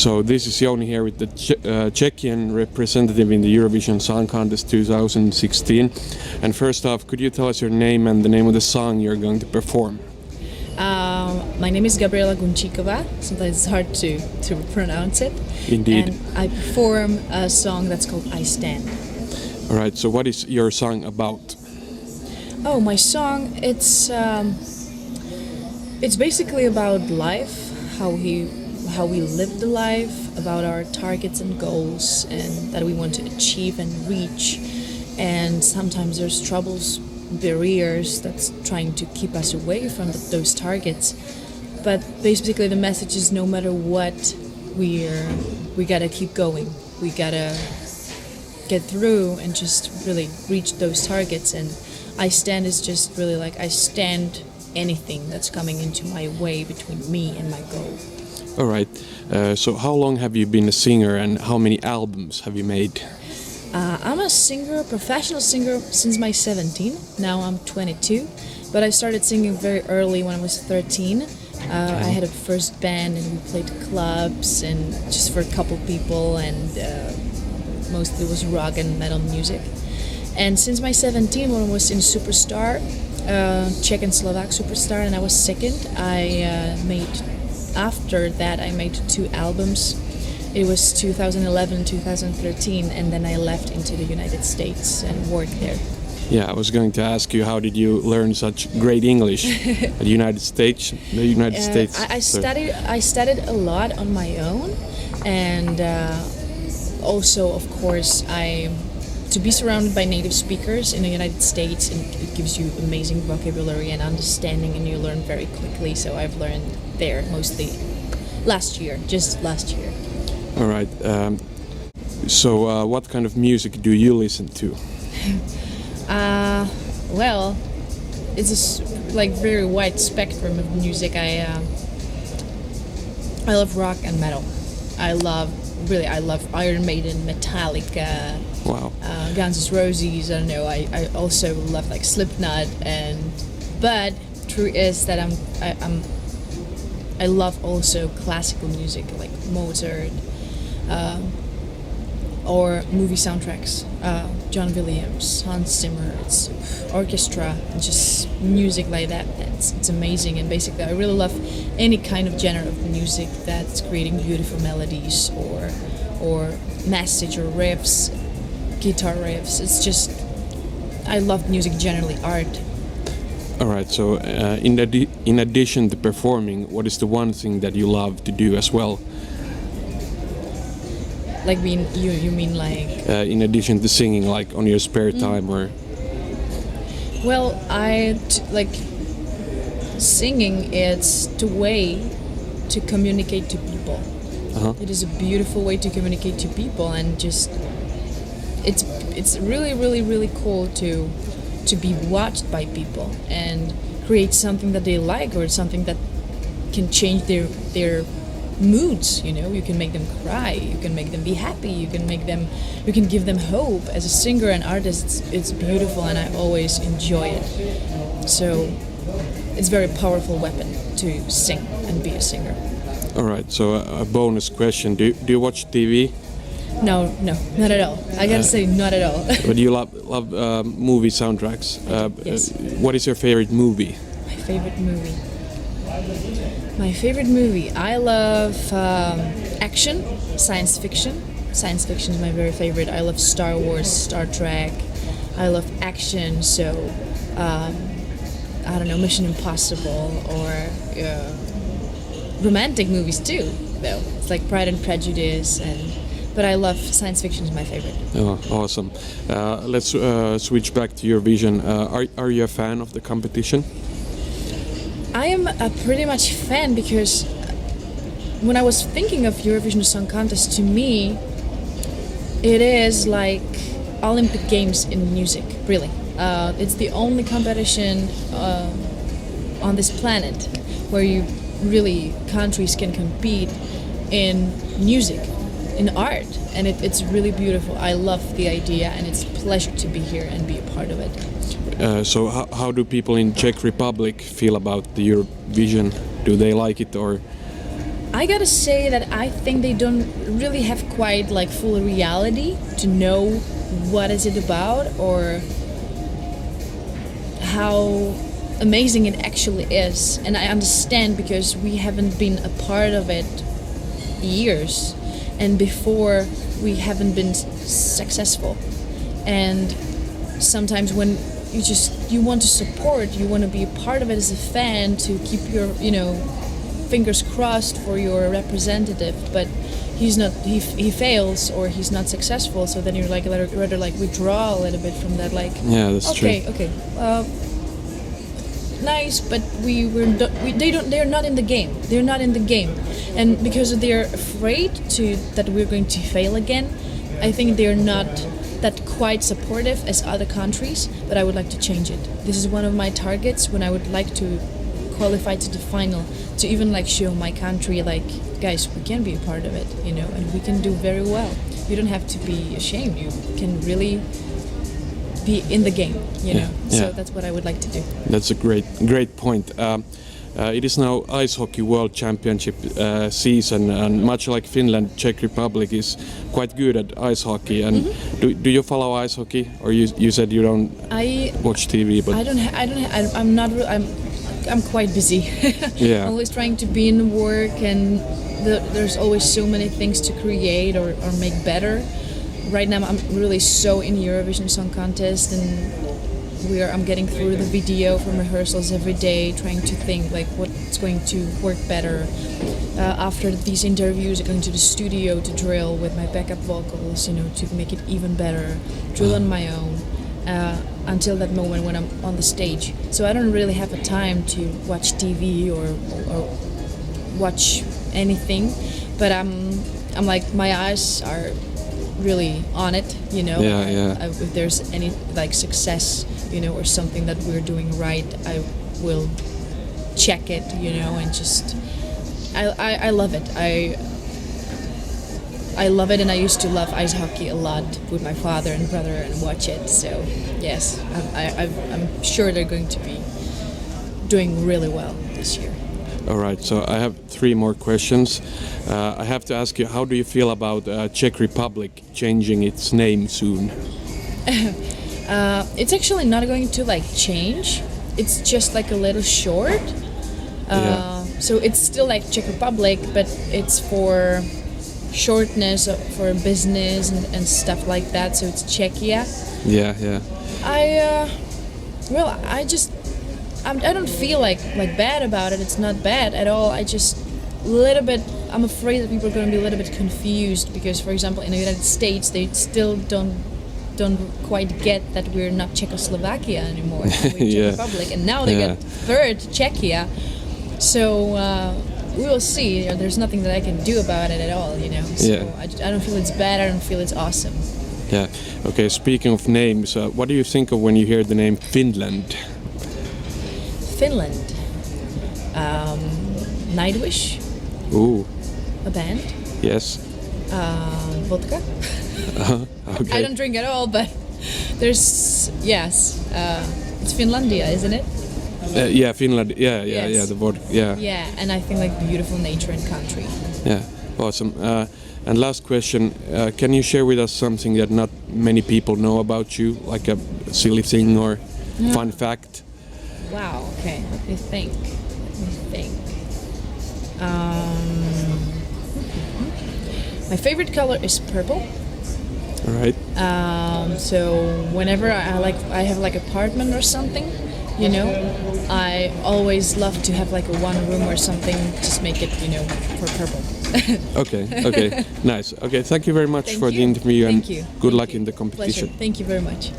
So this is Jouni here with the Czechian representative in the Eurovision Song Contest 2016. And first off, could you tell us your name and the name of the song you're going to perform? My name is Gabriela Gunčíková. Sometimes it's hard to pronounce it. Indeed. And I perform a song that's called I Stand. All right, so what is your song about? Oh, my song, it's basically about life, how we live the life, about our targets and goals and that we want to achieve and reach. And sometimes there's troubles, barriers that's trying to keep us away from those targets. But basically the message is no matter what, we gotta keep going. We gotta get through and just really reach those targets. And I Stand is just really like I stand anything that's coming into my way between me and my goal. All right, so how long have you been a singer and how many albums have you made? I'm a singer, professional singer since my 17. Now I'm 22, but I started singing very early when I was 13. I had a first band and we played clubs and just for a couple people, and mostly it was rock and metal music. And since my 17, when I was in Superstar, Czech and Slovak Superstar, and I was second, after that I made 2 albums. It was 2011, 2013, and then I left into the United States and worked there. Yeah, I was going to ask you, how did you learn such great English at the United States? I studied a lot on my own, and also, of course, to be surrounded by native speakers in the United States, and it gives you amazing vocabulary and understanding, and you learn very quickly. So I've learned there mostly just last year. All right. So what kind of music do you listen to? Well, it's a very wide spectrum of music. I love rock and metal. I love Iron Maiden, Metallica. Wow. Guns N' Roses. I don't know. I also love like Slipknot, but true is that I love also classical music like Mozart, or movie soundtracks. John Williams, Hans Zimmer. It's orchestra, just music like that. It's amazing. And basically, I really love any kind of genre of music that's creating beautiful melodies or message or riffs, guitar riffs. It's just, I love music generally, art. All right, so in addition to performing, what is the one thing that you love to do as well? Like you mean like? In addition to singing, like on your spare time or? Well, singing. It's the way to communicate to people. Uh-huh. It is a beautiful way to communicate to people, and just it's really, really, really cool to be watched by people and create something that they like, or something that can change their moods. You can make them cry, you can make them be happy, you can give them hope. As a singer and artist, it's beautiful, and I always enjoy it. So it's a very powerful weapon to sing and be a singer. All right, so a bonus question: Do you watch TV? No, not at all. I gotta say, not at all. But you love movie soundtracks. Yes. What is your favorite movie? My favorite movie. I love action, science fiction. Science fiction is my very favorite. I love Star Wars, Star Trek. I love action, so I don't know, Mission Impossible, or romantic movies too, though. It's like Pride and Prejudice, but I love science fiction is my favorite. Oh, awesome. Let's switch back to Eurovision. Are you a fan of the competition? I am a pretty much fan, because when I was thinking of Eurovision Song Contest, to me, it is like Olympic Games in music, really. It's the only competition on this planet where countries can compete in music, in art, and it's really beautiful. I love the idea, and it's a pleasure to be here and be a part of it. So how do people in Czech Republic feel about the Eurovision? Do they like it, or? I gotta say that I think they don't really have quite like full reality to know what is it about or how amazing it actually is. And I understand because we haven't been a part of it years, and before we haven't been successful. And sometimes when you want to support, you want to be a part of it as a fan to keep your fingers crossed for your representative, but he's not, he fails or he's not successful, so then you're like rather like withdraw a little bit from that, like yeah, that's true. Okay, nice, but they're not in the game. They're not in the game, and because they're afraid that we're going to fail again, I think they're not that quite supportive as other countries. But I would like to change it. This is one of my targets when I would like to qualify to the final, to even like show my country, like, guys, we can be a part of it, and we can do very well. You don't have to be ashamed. You can really be in the game, So that's what I would like to do. That's a great point. It is now Ice Hockey World Championship season, and much like Finland, Czech Republic is quite good at ice hockey. And do you follow ice hockey, or you said you don't watch TV? But I'm quite busy. Yeah. Always trying to be in work, and there's always so many things to create or make better. Right now I'm really so in Eurovision Song Contest, and I'm getting through the video from rehearsals every day, trying to think like what's going to work better. After these interviews, I'm going to the studio to drill with my backup vocals, to make it even better, drill on my own, until that moment when I'm on the stage. So I don't really have a time to watch TV or watch anything, but I'm like, my eyes are really on it, Yeah. If there's any like success, or something that we're doing right, I will check it, and just I love it. I love it, and I used to love ice hockey a lot with my father and brother and watch it. So yes, I'm sure they're going to be doing really well this year. All right, so I have 3 more questions. I have to ask you, how do you feel about Czech Republic changing its name soon? It's actually not going to like change. It's just like a little short. So it's still like Czech Republic, but it's for shortness for business and stuff like that. So it's Czechia. Yeah. I don't feel like bad about it. It's not bad at all. I'm afraid that people are going to be a little bit confused because, for example, in the United States, they still don't quite get that we're not Czechoslovakia anymore. We're Czech Republic, and now they get third Czechia. So we will see. There's nothing that I can do about it at all. So I don't feel it's bad. I don't feel it's awesome. Yeah. Okay. Speaking of names, what do you think of when you hear the name Finland? Finland. Nightwish. Ooh. A band. Yes. Vodka. Okay. I don't drink at all, but it's Finlandia, isn't it? Yeah, Finland. Yeah. The word. Yeah. Yeah, and I think like beautiful nature and country. Yeah. Awesome. And last question: can you share with us something that not many people know about you, like a silly thing or fun fact? Wow. Okay. Let me think. My favorite color is purple. All right. So whenever I have like apartment or something, I always love to have like a one room or something. Just make it, for purple. Okay. Nice. Okay. Thank you very much for the interview, and good luck in the competition. Pleasure. Thank you very much.